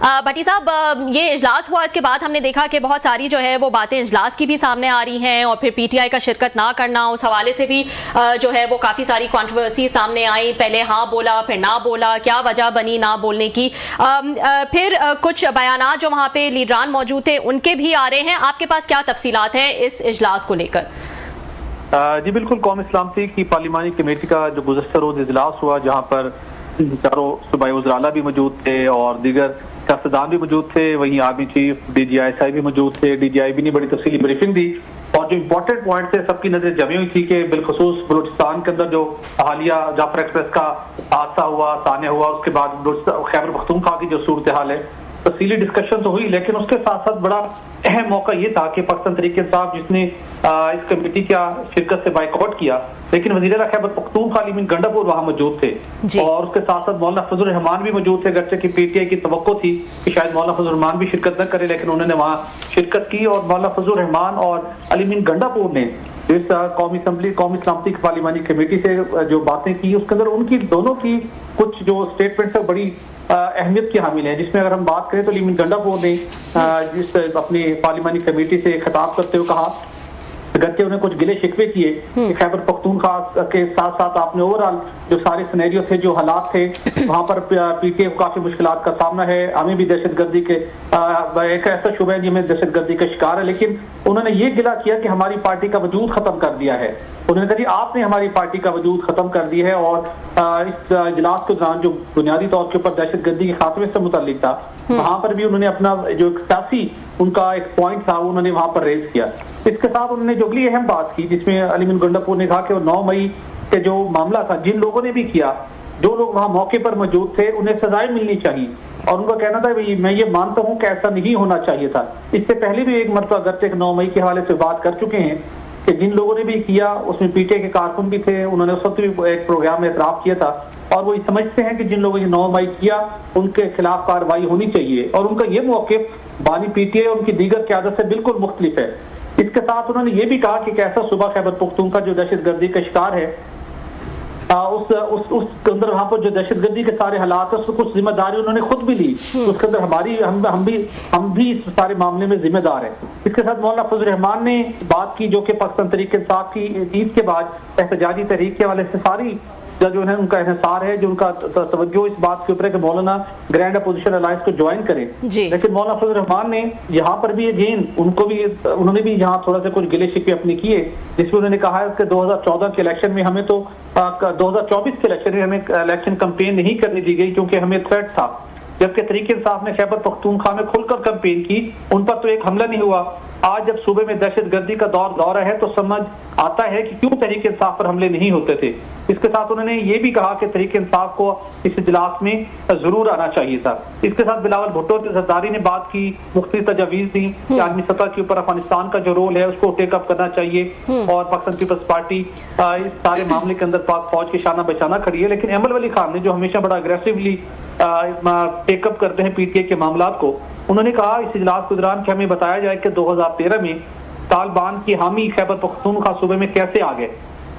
भट्टी साहब, ये इजलास हुआ, इसके बाद हमने देखा कि बहुत सारी जो है वो बातें इजलास की भी सामने आ रही हैं और फिर पीटीआई का शिरकत ना करना, उस हवाले से भी जो है वो काफ़ी सारी कंट्रोवर्सी सामने आई। पहले हाँ बोला, फिर ना बोला, क्या वजह बनी ना बोलने की। फिर कुछ बयानात जो वहाँ पे लीडरान मौजूद थे उनके भी आ रहे हैं। आपके पास क्या तफसीलात हैं इस इजलास को लेकर? जी बिल्कुल, कौमी सलामती की पार्लिमानी कमेटी का जो गुज़श्ता रोज इजलास हुआ, जहाँ पर चारों सूबाई वज़राला भी मौजूद थे और दीगर सियासतदान भी मौजूद थे, वहीं आर्मी चीफ DGI भी मौजूद थे। DGI ने बड़ी तफसीली ब्रीफिंग दी और जो इम्पोर्टेंट पॉइंट थे सबकी नजर जमी हुई थी कि बिलखसूस बलूचिस्तान के अंदर जो हालिया जाफर एक्सप्रेस का हादसा हुआ, ताने हुआ, उसके बाद खैबर पख्तूनख्वा की जो सूरत हाल है, तफसीली डिस्कशन तो हुई, लेकिन उसके साथ साथ बड़ा अहम मौका ये था कि पाकिस्तान तहरीक-ए-इंसाफ जिसने इस कमेटी का शिरकत से बाइकआउट किया, लेकिन वज़ीर खैबर पख्तूनख्वा अली अमीन गंडापुर वहां मौजूद थे और उसके साथ साथ मौलाना फजल रहमान भी मौजूद थे। गर्चे की पीटीआई की तवक्को थी कि शायद मौलाना फजल रहमान भी शिरकत न करे, लेकिन उन्होंने वहां शिरकत की और मौलाना फजल रहमान और अली अमीन गंडापुर ने इस कौमी सलामती की पार्लिमानी कमेटी से जो बातें की, उसके अंदर उनकी दोनों की कुछ जो स्टेटमेंट्स है बड़ी अहमियत की हामिल है, जिसमें अगर हम बात करें तो अली अमीन गंडापुर ने जिस अपनी पार्लिमानी कमेटी से खिताब करते हुए कहा, गत्ते उन्हें कुछ गिले शिकवे किए कि खैबर पख्तूनख्वा के साथ साथ आपने ओवरऑल जो सारे सिनेरियो थे, जो हालात थे वहां पर पीटीआई को काफी मुश्किलात का सामना है, हमें भी दहशतगर्दी के एक ऐसा शुबा है जिसमें दहशतगर्दी का शिकार है, लेकिन उन्होंने ये गिला किया कि हमारी पार्टी का वजूद खत्म कर दिया है। उन्होंने कहा जी आपने हमारी पार्टी का वजूद खत्म कर दिया है और इस इजलास के दौरान जो बुनियादी तौर के ऊपर दहशतगर्दी के खात्मे से मुताल्लिक था, वहां पर भी उन्होंने अपना जो सियासी उनका एक पॉइंट था उन्होंने वहां पर रेज किया। इसके साथ उन्होंने जो अगली अहम बात की जिसमें अली अमीन गंडापुर ने कहा कि 9 मई के जो मामला था, जिन लोगों ने भी किया, जो लोग वहां मौके पर मौजूद थे, उन्हें सजाएं मिलनी चाहिए और उनका कहना था भाई मैं ये मानता हूं कि ऐसा नहीं होना चाहिए था। इससे पहले भी एक मरतबा अगरचे 9 मई के हवाले से बात कर चुके हैं कि जिन लोगों ने भी किया उसमें पीटीआई के कारकुन भी थे, उन्होंने उस वक्त भी एक प्रोग्राम में एतराफ किया था और वो समझते हैं कि जिन लोगों ने 9 मई किया उनके खिलाफ कार्रवाई होनी चाहिए और उनका ये मौक़िफ़ बानी पीटीआई और उनकी दीगर क़यादत से बिल्कुल मुख्तलिफ है। इसके साथ उन्होंने ये भी कहा कि कैसा सूबा खैबर पख्तूनख्वा जो दहशतगर्दी का शिकार है, उस अंदर वहां पर जो दहशतगर्दी के सारे हालात है उसको कुछ जिम्मेदारी उन्होंने खुद भी ली, उसके अंदर हमारी हम भी इस सारे मामले में जिम्मेदार है। इसके साथ मौलाना फजल रहमान ने बात की जो कि पाकिस्तान तहरीक-ए-इंसाफ की ईद के बाद एहतजाजी तहरीक के वाले से सारी जो है उनका इंहिसार है, जो उनका तवज्जो इस बात के ऊपर है कि मौलाना ग्रैंड अपोजिशन अलायंस को ज्वाइन करें, लेकिन मौलाना फजल रहमान ने यहाँ पर भी अगेन उन्होंने भी यहाँ थोड़ा सा कुछ गिले शिकवे अपने किए, जिसमें उन्होंने कहा है कि 2014 के इलेक्शन में हमें तो 2024 के इलेक्शन में हमें इलेक्शन कैंपेन नहीं करने दी गई क्योंकि हमें थ्रेट था, जबकि तहरीक-ए-इंसाफ ने खैबर पख्तूनख्वा में खुलकर कैंपेन की, उन पर तो एक हमला नहीं हुआ। आज जब सूबे में दहशतगर्दी का दौर है तो समझ आता है कि क्यों तहरीक-ए-इंसाफ पर हमले नहीं होते थे। इसके साथ उन्होंने ये भी कहा कि तहरीक-ए-इंसाफ को इस इजलास में जरूर आना चाहिए था। इसके साथ बिलावल भुट्टो सरदारी ने बात की, मुख्तलिफ तजावीज दी कि आर्मी सतह के ऊपर अफगानिस्तान का जो रोल है उसको टेकअप करना चाहिए और पाकिस्तान पीपल्स पार्टी इस सारे मामले के अंदर पाक फौज की शाना बचाना खड़ी है, लेकिन अहमद वली खान ने जो हमेशा बड़ा अग्रेसिवली टेकअप करते हैं पीटीआई के मामला को, उन्होंने कहा इस इजलास के दौरान कि हमें बताया जाए कि 2013 में तालिबान की हामी खैबर पख्तूनख्वा सूबे में कैसे आ गए,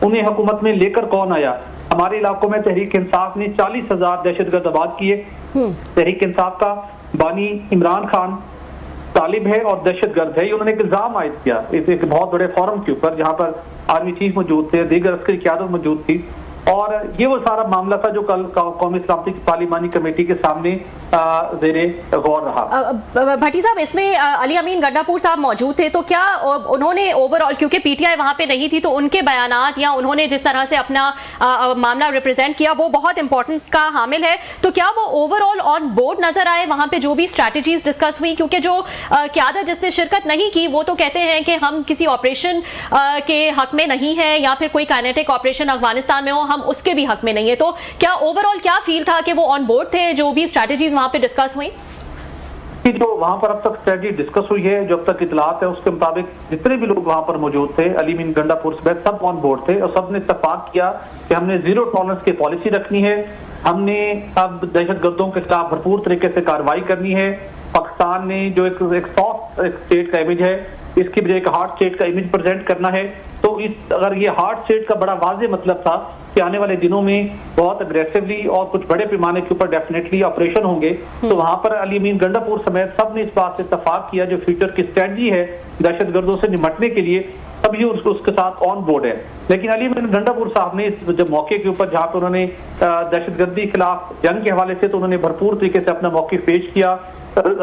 उन्हें हुकूमत में लेकर कौन आया। हमारे इलाकों में तहरीक-ए-इंसाफ ने 40,000 दहशतगर्द आबाद किए। तहरीक-ए-इंसाफ का बानी इमरान खान तालिब है और दहशतगर्द है, ये उन्होंने एक इल्जाम आयद किया एक बहुत बड़े फोरम के ऊपर जहां पर आर्मी चीफ मौजूद थे, दीगर अस्करी क़यादत मौजूद थी और ये वो सारा मामला था जो कल कौमी सलामती की पार्लिमानी कमेटी के सामने ज़ेरे गौर रहा। भट्टी साहब, इसमें अली अमीन गंडापुर साहब मौजूद थे, तो क्या उन्होंने ओवरऑल, क्योंकि पीटीआई वहां पे नहीं थी, तो उनके बयानात या उन्होंने जिस तरह से अपना मामला रिप्रेजेंट किया वो बहुत इंपॉर्टेंस का हामिल है, तो क्या वो ओवरऑल ऑन बोर्ड नजर आए वहां पे जो भी स्ट्रैटेजीज डिस्कस हुई? क्योंकि जो क़यादत जिसने शिरकत नहीं की वो तो कहते हैं कि हम किसी ऑपरेशन के हक में नहीं है या फिर कोई काइनेटिक ऑपरेशन अफगानिस्तान में हो हम उसके भी हक में नहीं है, तो क्या ओवरऑल क्या फील था कि वो ऑन बोर्ड थे जो भी स्ट्रैटेजीज वहां पे डिस्कस हुई? जो वहां पर अब तक स्ट्रैटेजी डिस्कस हुई है, जो अब तक इतलात है उसके मुताबिक जितने भी लोग वहां पर मौजूद थे, अली अमीन गंडापुर से सब ऑन बोर्ड थे और सबने इत्तेफाक किया कि हमने जीरो टॉलरेंस की पॉलिसी रखनी है, हमने अब दहशतगर्दों के खिलाफ भरपूर तरीके से कार्रवाई करनी है। पाकिस्तान ने जो एक सॉफ्ट स्टेट का इमेज है इसकी बजाय एक हार्ड स्टेट का इमेज प्रेजेंट करना है। तो इस अगर ये हार्ड स्टेट का बड़ा वाज़ेह मतलब था कि आने वाले दिनों में बहुत अग्रेसिवली और कुछ बड़े पैमाने के ऊपर डेफिनेटली ऑपरेशन होंगे, तो वहां पर अली अमीन गंडापुर समेत सब ने इस बात से इत्तेफाक किया जो फ्यूचर की स्ट्रेटजी है दहशतगर्दों से निपटने के लिए, सभी उसके साथ ऑन बोर्ड है। लेकिन अली अमीन गंडापुर साहब ने इस जब मौके के ऊपर जहाँ पे उन्होंने दहशतगर्दी के खिलाफ जंग के हवाले से तो उन्होंने भरपूर तरीके से अपना मौक़िफ़ पेश किया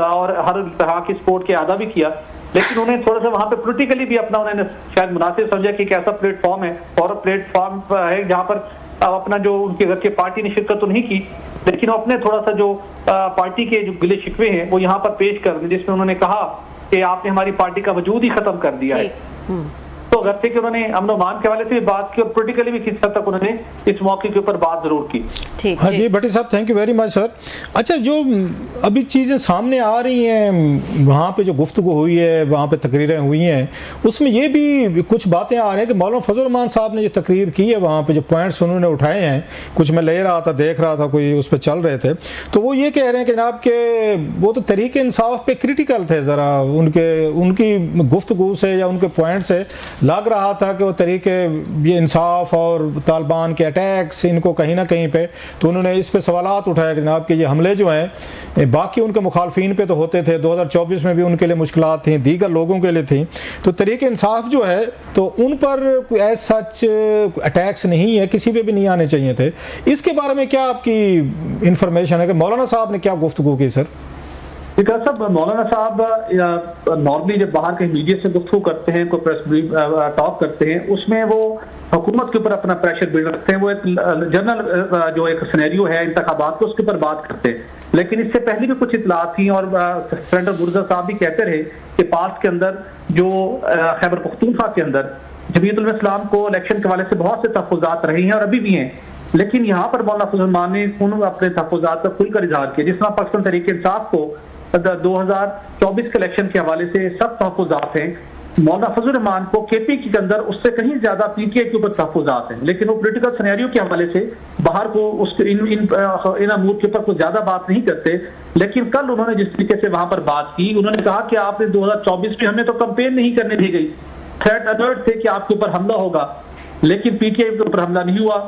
और हर तरह की सपोर्ट के अदा भी किया, लेकिन उन्हें थोड़ा सा वहां पे पॉलिटिकली भी अपना उन्होंने शायद मुनासिब समझा कि एक ऐसा प्लेटफॉर्म है और प्लेटफॉर्म है जहां पर अपना जो उनके घर के पार्टी ने शिरकत तो नहीं की, लेकिन अपने थोड़ा सा जो पार्टी के जो गिले शिकवे हैं वो यहाँ पर पेश कर दिए, जिसमें उन्होंने कहा कि आपने हमारी पार्टी का वजूद ही खत्म कर दिया है। तो अगर थे कि उन्होंने अमन मान के हवाले से भी बात की और पॉलिटिकली भी किस हद तक उन्होंने इस मौके के ऊपर बात जरूर की। हाँ जी भट्टी साहब, thank you very much sir. अच्छा, जो अभी चीज़ें सामने आ रही हैं, वहाँ पे जो गुफ्तगू हुई है, वहाँ पे तकरीरें हुई हैं, उसमें ये भी कुछ बातें आ रही हैं कि मौलाना फजल रहमान साहब ने जो तकरीर की है, वहाँ पे जो पॉइंट्स उन्होंने उठाए हैं, कुछ मैं ले रहा था, देख रहा था, कोई उस पर चल रहे थे, तो वो ये कह रहे हैं कि जनाब के वो तो तहरीक इंसाफ पे क्रिटिकल थे, ज़रा उनकी गुफ्तगू से या उनके पॉइंट से लग रहा था कि वो तरीके ये इंसाफ और तालिबान के अटैक्स इनको कहीं ना कहीं पे, तो उन्होंने इस पे सवालात उठाए कि जनाब कि ये हमले जो हैं बाकी उनके मुखालफिन पे तो होते थे, 2024 में भी उनके लिए मुश्किलात थी, दीगर लोगों के लिए थी, तो तरीके इंसाफ जो है तो उन पर एज सच अटैक्स नहीं है, किसी पे भी नहीं आने चाहिए थे। इसके बारे में क्या आपकी इंफॉर्मेशन है कि मौलाना साहब ने क्या गुफ्तगू की सर? साहब, मौलाना साहब नॉर्मली जब बाहर के मीडिया से गुफ्तगू करते हैं, कोई प्रेस टॉक करते हैं, उसमें वो हुकूमत के ऊपर अपना प्रेशर बिल्ड रखते हैं, वो एक जनरल जो एक सिनेरियो है इंतखाबात को उसके ऊपर बात करते हैं। लेकिन इससे पहले भी कुछ इतलात थी और सेनेटर बुरजा साहब भी कहते रहे कि पास्ट के अंदर जो खैबर पख्तूनख्वा के अंदर जमीयत उल इस्लाम को इलेक्शन के हवाले से बहुत से तहफ़्फ़ुज़ात रही हैं और अभी भी हैं, लेकिन यहाँ पर मौलाना फजल रहमान ने अपने तहफ़्फ़ुज़ात का खुलकर इजहार किया। जिस तरह पाकिस्तान तहरीक इंसाफ को 2024 के इलेक्शन के हवाले से सब तहफ़्फ़ुज़ात हैं, मौलाना फजल रहमान को केपी के अंदर उससे कहीं ज्यादा पीटीआई के ऊपर तहफ़्फ़ुज़ात हैं, लेकिन वो पॉलिटिकल सिनेरियो के हवाले से बाहर को उसके इन अमूर के ऊपर कोई ज्यादा बात नहीं करते। लेकिन कल उन्होंने जिस तरीके से वहां पर बात की, उन्होंने कहा कि आपने 2024 में हमें तो कंपेन नहीं करने दी गई, थ्रेट अलर्ट थे कि आपके ऊपर हमला होगा, लेकिन पीटीआई के ऊपर हमला नहीं हुआ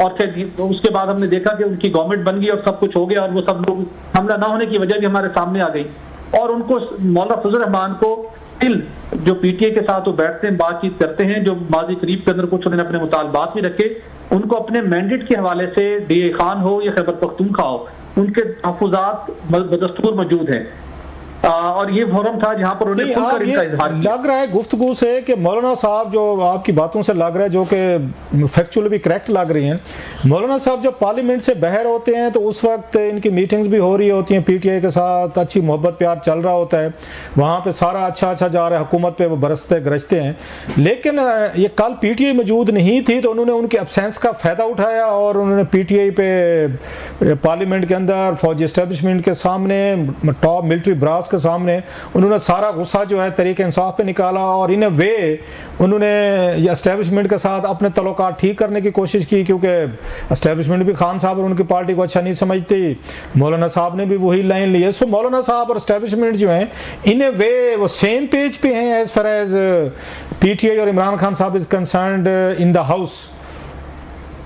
और फिर उसके बाद हमने देखा कि उनकी गवर्नमेंट बन गई और सब कुछ हो गया और वो सब लोग हमला ना होने की वजह भी हमारे सामने आ गई। और उनको मौलाना फजल रहमान को स्टिल जो पीटीआई के साथ वो बैठते हैं, बातचीत करते हैं, जो माजी करीब के अंदर कुछ उन्होंने अपने मुतालबात भी रखे, उनको अपने मैंडेट के हवाले से डीए खान हो या खैबर पख्तूनख्वा हो, उनके तहफ़्फ़ुज़ात बदस्तूर मौजूद हैं। और ये फोरम था जहां पर उन्होंने खुलकर इनका इजहार किया। लग रहा है गुफ्तगू से कि मौलाना साहब, जो आपकी बातों से लग रहा है, जो कि फैक्चुअली भी करेक्ट लग रही हैं, मौलाना साहब जब पार्लियामेंट से बाहर होते हैं तो उस वक्त इनकी मीटिंग्स भी हो रही होती हैं, पीटीआई के साथ अच्छी मोहब्बत प्यार चल रहा होता है, वहाँ पे सारा अच्छा जा रहा है, हुकूमत पे वो बरसते गरजते हैं। लेकिन ये कल पीटीआई मौजूद नहीं थी तो उन्होंने उनके एब्सेंस का फ़ायदा उठाया और उन्होंने पीटीआई पे पार्लियामेंट के अंदर फौजी इस्टेब्लिशमेंट के सामने, टॉप मिलिट्री ब्रास के सामने उन्होंने सारा गुस्सा जो है तरीके इंसाफ पे निकाला और इन वे उन्होंने एस्टेब्लिशमेंट के साथ अपने तल्लुकात ठीक करने की कोशिश की, क्योंकि एस्टेब्लिशमेंट भी खान साहब और उनकी पार्टी को अच्छा नहीं समझती, मौलाना साहब ने भी वही लाइन ली है। सो मौलाना साहब और एस्टेब्लिशमेंट जो हैं इन ए वे वो सेम पेज पे हैं एज फार एज पीटीआई और इमरान खान साहब is concerned in the house.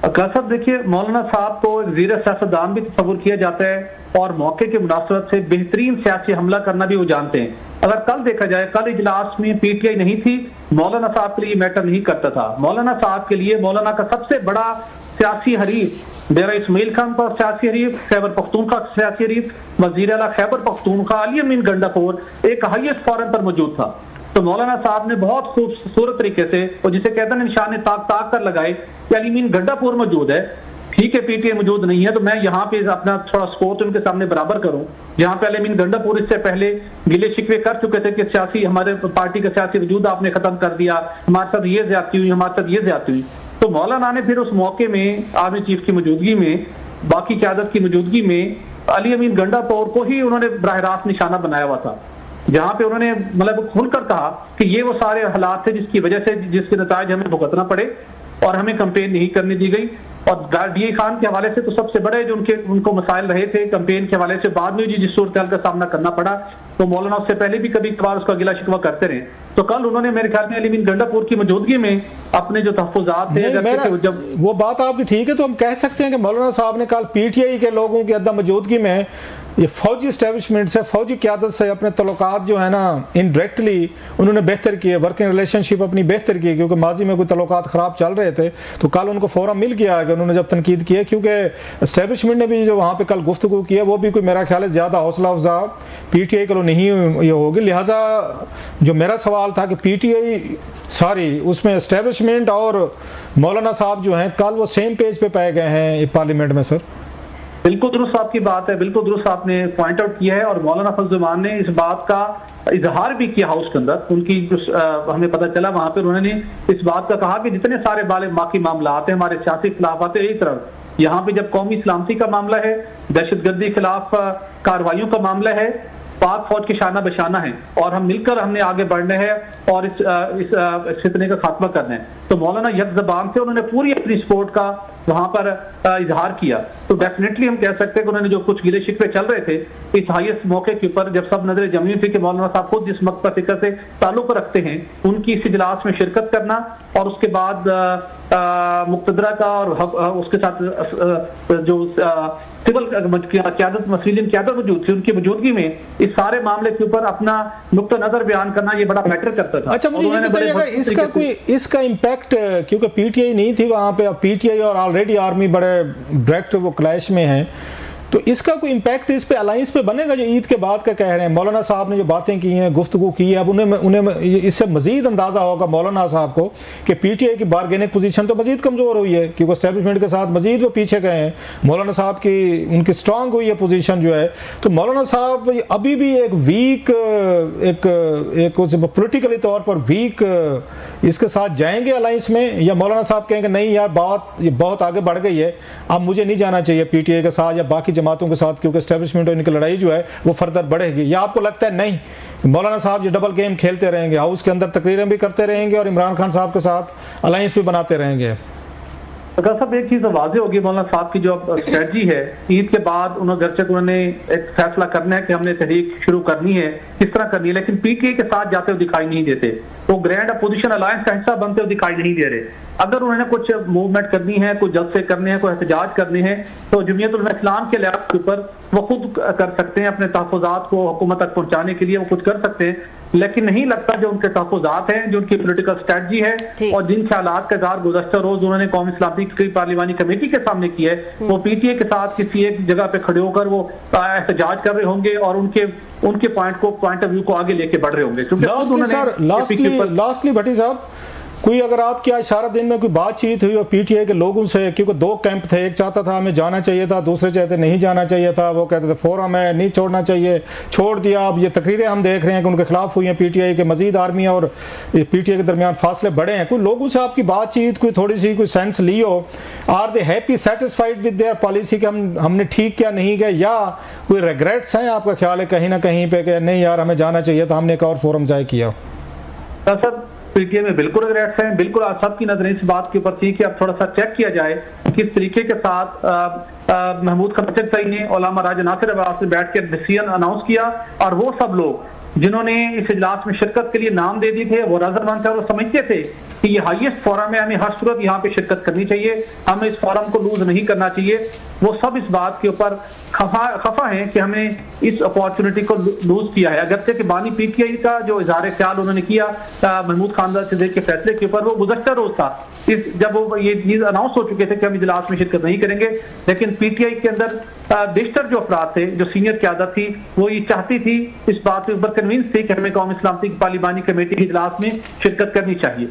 साहब देखिए, मौलाना साहब को ज़ीर सियासतदान भी तस्वुर किया जाता है और मौके की मुनासबत से बेहतरीन सियासी हमला करना भी वो जानते हैं। अगर कल देखा जाए, कल इजलास में पीटीआई नहीं थी, मौलाना साहब के लिए मैटर नहीं करता था। मौलाना साहब के लिए मौलाना का सबसे बड़ा सियासी हरीफ डेरा इस्माइल खान का सियासी हरीफ, खैबर पख्तूनख्वा का सियासी हरीफ, वज़ीर आला खैबर पख्तूनख्वा अली अमीन गंडापुर एक हाईएस्ट फॉरम पर मौजूद था। तो मौलाना साहब ने बहुत खूबसूरत तरीके से, और जिसे कहते हैं निशाने ताक कर लगाए कि अली अमीन गंडापुर मौजूद है, ठीक है पीटीआई मौजूद नहीं है तो मैं यहाँ पे अपना थोड़ा स्कोर उनके सामने बराबर करूं। जहाँ पे अली अमीन गंडापुर इससे पहले गिले शिकवे कर चुके थे कि सियासी हमारे पार्टी का सियासी वजूद आपने खत्म कर दिया, हमारे साथ ये ज्यादती हुई, हमारे साथ ये ज्यादती हुई। तो मौलाना ने फिर उस मौके में आर्मी चीफ की मौजूदगी में, बाकी क़यादत की मौजूदगी में अली अमीन गंडापुर को ही उन्होंने बराह रास्त निशाना बनाया हुआ था, जहाँ पे उन्होंने मतलब खुलकर कहा कि ये वो सारे हालात थे जिसकी वजह से जिसके नतायज हमें भुगतना पड़े और हमें कंपेन नहीं करने दी गई। और डीए खान के हवाले से तो सबसे बड़े जो उनको मसाइल रहे थे कंपेन के हवाले से, बाद में जिस सूरत का सामना करना पड़ा, तो मौलाना उससे पहले भी कभी कभार उसका गिला शिकवा करते रहे। तो कल उन्होंने मेरे ख्याल में अली अमीन गंडापुर की मौजूदगी में अपने जो तहफ़्फ़ुज़ात थे, जब वो बात आपकी ठीक है, तो हम कह सकते हैं कि मौलाना साहब ने कल पीटीआई के लोगों की अदम मौजूदगी में ये फौजी एस्टेब्लिशमेंट से, फौजी क़यादत से अपने तल्लुकात जो है ना इनडायरेक्टली उन्होंने बेहतर किए, वर्किंग रिलेशनशिप अपनी बेहतर की, क्योंकि माजी में कोई तल्लुकात ख़राब चल रहे थे। तो कल उनको फ़ौरन मिल गया कि उन्होंने जब तनकीद की है, क्योंकि एस्टेब्लिशमेंट ने भी जो वहाँ पे कल गुफ्तगू की है वो भी कोई मेरा ख्याल है ज़्यादा हौसला अफजा पीटीआई को नहीं ये होगी। लिहाजा जो मेरा सवाल था कि पीटीआई उसमें एस्टेब्लिशमेंट और मौलाना साहब जो हैं कल वो सेम पेज पे पाए गए हैं पार्लियामेंट में। सर बिल्कुल दुरुस्त आपकी बात है, बिल्कुल दुरुस्त आपने पॉइंट आउट किया है। और मौलाना फजल ने इस बात का इजहार भी किया हाउस के अंदर, उनकी हमें पता चला वहां पर उन्होंने इस बात का कहा कि जितने सारे बाकी मामला आते हैं, हमारे सियासी खिलाफात एक तरफ, यहाँ पे जब कौमी सलामती का मामला है, दहशतगर्दी के खिलाफ कार्रवाइयों का मामला है, पाक फौज के शाना बशाना है, और हम मिलकर हमने आगे बढ़ने हैं और इस फितने का खात्मा करना है। तो मौलाना यक ज़बान से उन्होंने पूरी अपनी सपोर्ट का वहां पर इजहार किया। तो डेफिनेटली हम कह सकते हैं कि उन्होंने जो कुछ गिले शिकवे चल रहे थे इस हाईएस्ट मौके के ऊपर, जब सब नजर जमी थी कि मौलाना साहब खुद जिस मकसद फिक्र से ताल्लुक रखते हैं, उनकी इस इजलास में शिरकत करना और उसके बाद मुक्तदरा का और उसके साथ जो सिविल क़यादत मसीलिन क़यादत मौजूद थी, उनकी मौजूदगी में इस सारे मामले के ऊपर अपना नुक्ता नजर बयान करना ये बड़ा मैटर करता था। अच्छा, मुझे ये बताइएगा इसका इम्पैक्ट, क्योंकि पीटीआई नहीं थी वहां पे, पीटीआई और ऑलरेडी आर्मी बड़े डायरेक्ट वो क्लैश में हैं, तो इसका कोई इम्पैक्ट इस पे अलायंस पे बनेगा जो ईद के बाद का कह रहे हैं? मौलाना साहब ने जो बातें की हैं, गुफ्तगू की है, अब उन्हें इससे मजीद अंदाजा होगा मौलाना साहब को कि पीटीआई की बारगेनिंग पोजीशन तो मजीद कमजोर हुई है, क्योंकि एस्टेब्लिशमेंट के साथ मजीद वो पीछे गए हैं। मौलाना साहब की उनकी स्ट्रांग हुई है पोजीशन जो है, तो मौलाना साहब अभी भी एक वीक एक पोलिटिकली तौर पर वीक इसके साथ जाएंगे अलायंस में, या मौलाना साहब कहेंगे नहीं यार बहुत आगे बढ़ गई है, अब मुझे नहीं जाना चाहिए पीटीआई के साथ या बाकी जमातों के साथ, क्योंकि एस्टेब्लिशमेंट और इनकी लड़ाई जो है वो फर्दर बढ़ेगी? या आपको लगता है नहीं, मौलाना साहब ये डबल गेम खेलते रहेंगे, हाउस के अंदर तकरीरें भी करते रहेंगे और इमरान खान साहब के साथ अलायंस भी बनाते रहेंगे? अगर सब एक चीज वाज़ेह होगी, मौलाना साहब की जो स्ट्रेटजी है, ईद के बाद उन्होंने एक फैसला करना है कि हमने तहरीक शुरू करनी है, किस तरह करनी है, लेकिन पीटीआई के साथ जाते हुए दिखाई नहीं देते, वो ग्रैंड अपोजिशन अलायंस का हिस्सा बनते हुए दिखाई नहीं दे रहे। अगर उन्होंने कुछ मूवमेंट करनी है, कुछ जलसे करने हैं, कोई एहतजाज करने हैं, तो जमीयत उलमा इस्लाम के लिहाज के ऊपर वो खुद कर सकते हैं, अपने तहफ़्फ़ुज़ात को हुकूमत तक पहुंचाने के लिए वो कुछ कर सकते हैं। लेकिन नहीं लगता जो उनके तहफ़्फ़ुज़ात हैं, जो उनकी पॉलिटिकल स्ट्रेटजी है और जिन ख्यालात का इज़हार गुज़श्ता रोज उन्होंने कौमी सलामती की पार्लिमानी कमेटी के सामने किया है, वो पीटीए के साथ किसी एक जगह पे खड़े होकर वो एहतजाज कर रहे होंगे और उनके पॉइंट ऑफ व्यू को आगे लेके बढ़ रहे होंगे। क्योंकि लास्टली भट्टी साहब, कोई अगर आपके आज सारा दिन में कोई बातचीत हुई और पीटीआई के लोगों से, क्योंकि दो कैंप थे, एक चाहता था हमें जाना चाहिए था, दूसरे चाहते नहीं जाना चाहिए था, वो कहते थे फोरम है नहीं छोड़ना चाहिए, छोड़ दिया। अब ये तकरीरें हम देख रहे हैं कि उनके खिलाफ हुई हैं पीटीआई के, मजीद आर्मी और पीटीआई के दरमियान फासले बढ़े हैं। कोई लोगों से आपकी बातचीत, कोई थोड़ी सी कोई सेंस ली हो, are they happy satisfied with their policy कि हमने ठीक किया नहीं किया, या कोई रिग्रेट्स हैं आपका ख्याल है कहीं ना कहीं पे कि नहीं यार हमें जाना चाहिए था, हमने एक और फोरम जाए किया? सर पीटीए में बिल्कुल रिग्रेट्स हैं, बिल्कुल आज सबकी नजरें इस बात के ऊपर थी कि अब थोड़ा सा चेक किया जाए किस तरीके के साथ महमूद खचक सही ने उलमा राजा नासिर अब्बास से बैठ कर डिसीजन अनाउंस किया, और वो सब लोग जिन्होंने इस इजलास में शिरकत के लिए नाम दे दिए थे वो रज़ामंद थे और वो समझते थे कि ये हाईएस्ट फोरम है, हमें हर सूरत यहाँ पे शिरकत करनी चाहिए, हमें इस फोरम को लूज नहीं करना चाहिए। वो सब इस बात के ऊपर खफा है कि हमने इस अपॉर्चुनिटी को लूज किया है। अगरचे कि बानी पीटीआई का जो इजहार ख्याल उन्होंने किया महमूद खानदान सिद्दीकी के फैसले के ऊपर, वो गुज़श्ता रोज था जब वो ये चीज अनाउंस हो चुके थे कि हम इजलास में शिरकत नहीं करेंगे, लेकिन पीटीआई के अंदर बेशतर जो अफराद थे, जो सीनियर क़यादत थी, वो ये चाहती थी, इस बात के ऊपर कन्विंस थी कि हमें कौमी सलामती की पार्लिमानी कमेटी के इजलास में शिरकत करनी चाहिए।